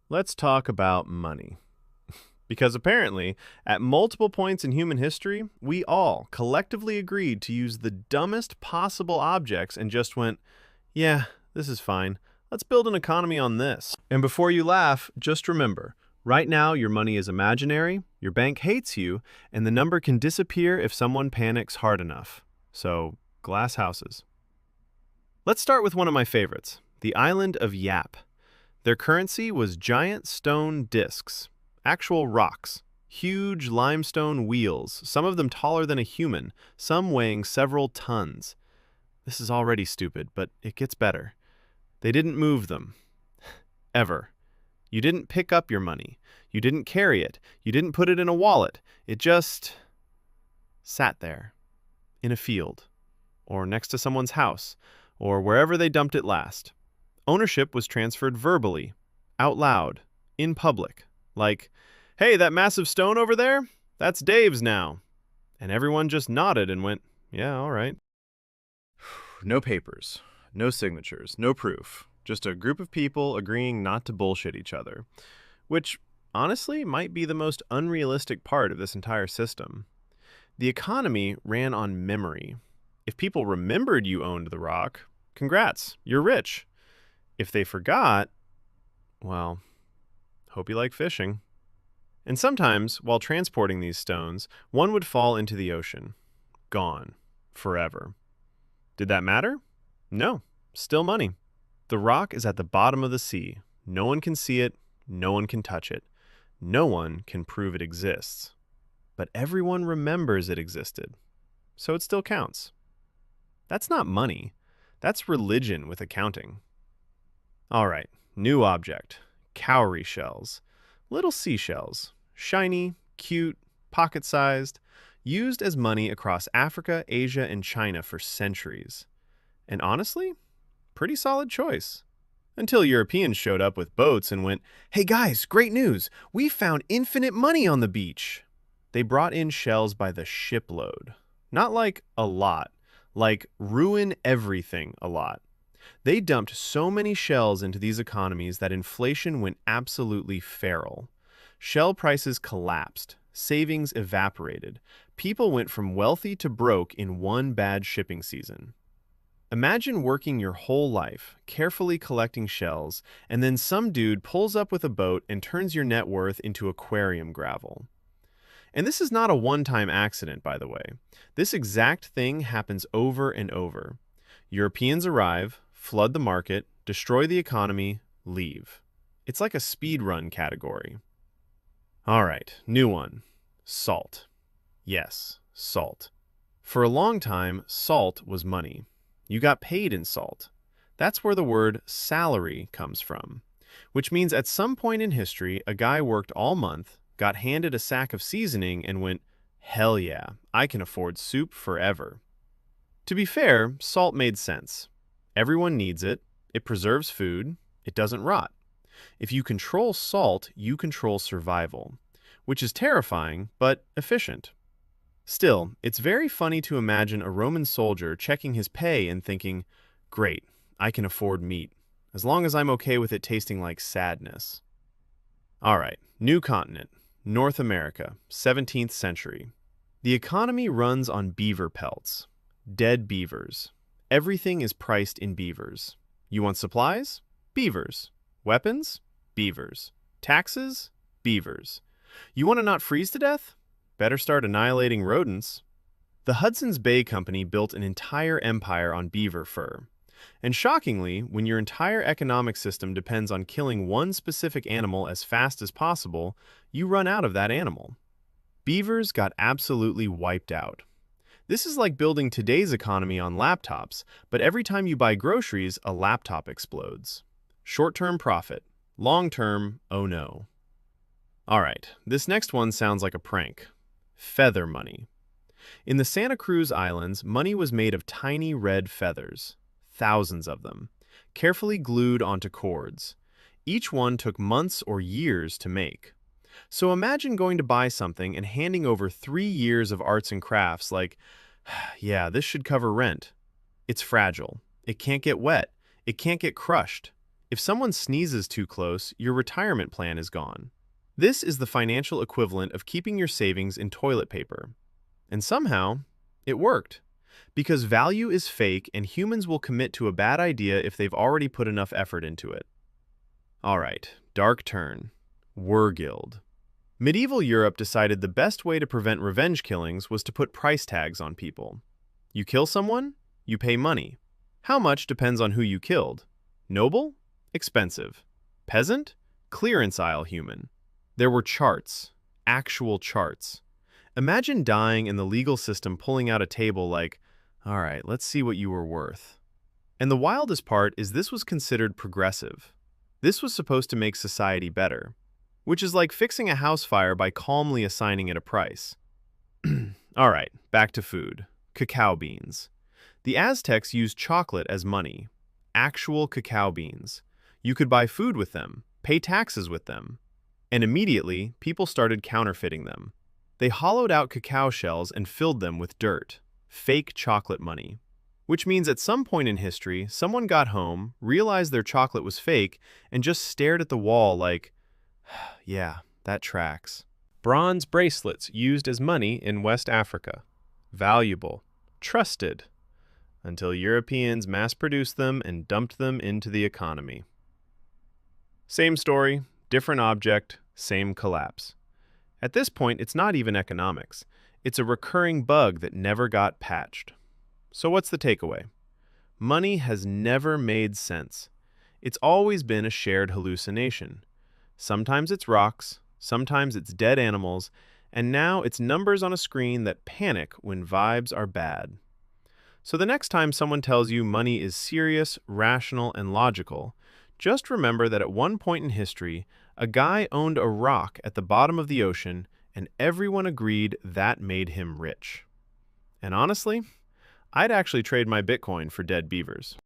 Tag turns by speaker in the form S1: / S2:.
S1: Let's talk about money. Because apparently, at multiple points in human history, we all collectively agreed to use the dumbest possible objects and just went, yeah, this is fine. Let's build an economy on this. And before you laugh, just remember, right now your money is imaginary, your bank hates you, and the number can disappear if someone panics hard enough. So, glass houses. Let's start with one of my favorites, the island of Yap. Their currency was giant stone discs, actual rocks, huge limestone wheels, some of them taller than a human, some weighing several tons. This is already stupid, but it gets better. They didn't move them. Ever. You didn't pick up your money. You didn't carry it. You didn't put it in a wallet. It just sat there, in a field, or next to someone's house, or wherever they dumped it last. Ownership was transferred verbally, out loud, in public, like, hey, that massive stone over there? That's Dave's now. And everyone just nodded and went, yeah, all right. No papers, no signatures, no proof. Just a group of people agreeing not to bullshit each other. Which, honestly, might be the most unrealistic part of this entire system. The economy ran on memory. If people remembered you owned the rock, congrats, you're rich. If they forgot, well, hope you like fishing. And sometimes, while transporting these stones, one would fall into the ocean. Gone. Forever. Did that matter? No. Still money. The rock is at the bottom of the sea. No one can see it. No one can touch it. No one can prove it exists. But everyone remembers it existed. So it still counts. That's not money. That's religion with accounting. All right, new object. Cowrie shells. Little seashells. Shiny, cute, pocket-sized. Used as money across Africa, Asia, and China for centuries. And honestly, pretty solid choice. Until Europeans showed up with boats and went, hey guys, great news! We found infinite money on the beach! They brought in shells by the shipload. Not like a lot, like ruin everything a lot. They dumped so many shells into these economies that inflation went absolutely feral. Shell prices collapsed, savings evaporated. People went from wealthy to broke in one bad shipping season. Imagine working your whole life, carefully collecting shells, and then some dude pulls up with a boat and turns your net worth into aquarium gravel. And this is not a one-time accident, by the way. This exact thing happens over and over. Europeans arrive, flood the market, destroy the economy, leave. It's like a speed run category. All right, new one. Salt. Yes, salt. For a long time, salt was money. You got paid in salt. That's where the word salary comes from, which means at some point in history, a guy worked all month, got handed a sack of seasoning, and went, hell yeah, I can afford soup forever. To be fair, salt made sense. Everyone needs it. It preserves food. It doesn't rot. If you control salt, you control survival, which is terrifying, but efficient. Still, it's very funny to imagine a Roman soldier checking his pay and thinking, great, I can afford meat, as long as I'm okay with it tasting like sadness. All right, new continent, North America, 17th century. The economy runs on beaver pelts. Dead beavers. Everything is priced in beavers. You want supplies? Beavers. Weapons? Beavers. Taxes? Beavers. You want to not freeze to death? Better start annihilating rodents. The Hudson's Bay Company built an entire empire on beaver fur. And shockingly, when your entire economic system depends on killing one specific animal as fast as possible, you run out of that animal. Beavers got absolutely wiped out. This is like building today's economy on laptops, but every time you buy groceries, a laptop explodes. Short-term profit. Long-term, oh no. All right, this next one sounds like a prank. Feather money. In the Santa Cruz Islands, money was made of tiny red feathers, thousands of them, carefully glued onto cords. Each one took months or years to make. So imagine going to buy something and handing over 3 years of arts and crafts like, yeah, this should cover rent. It's fragile. It can't get wet. It can't get crushed. If someone sneezes too close, your retirement plan is gone. This is the financial equivalent of keeping your savings in toilet paper. And somehow, it worked. Because value is fake and humans will commit to a bad idea if they've already put enough effort into it. All right, dark turn. Wergild. Medieval Europe decided the best way to prevent revenge killings was to put price tags on people. You kill someone, you pay money. How much depends on who you killed. Noble? Expensive. Peasant? Clearance aisle human. There were charts. Actual charts. Imagine dying and the legal system pulling out a table like, all right, let's see what you were worth. And the wildest part is this was considered progressive. This was supposed to make society better, which is like fixing a house fire by calmly assigning it a price. All right, back to food. Cacao beans. The Aztecs used chocolate as money. Actual cacao beans. You could buy food with them, pay taxes with them. And immediately, people started counterfeiting them. They hollowed out cacao shells and filled them with dirt. Fake chocolate money. Which means at some point in history, someone got home, realized their chocolate was fake, and just stared at the wall like, yeah, that tracks. Bronze bracelets used as money in West Africa. Valuable. Trusted. Until Europeans mass-produced them and dumped them into the economy. Same story, different object, same collapse. At this point, it's not even economics. It's a recurring bug that never got patched. So what's the takeaway? Money has never made sense. It's always been a shared hallucination. Sometimes it's rocks, sometimes it's dead animals, and now it's numbers on a screen that panic when vibes are bad. So the next time someone tells you money is serious, rational, and logical, just remember that at one point in history, a guy owned a rock at the bottom of the ocean, and everyone agreed that made him rich. And honestly, I'd actually trade my Bitcoin for dead beavers.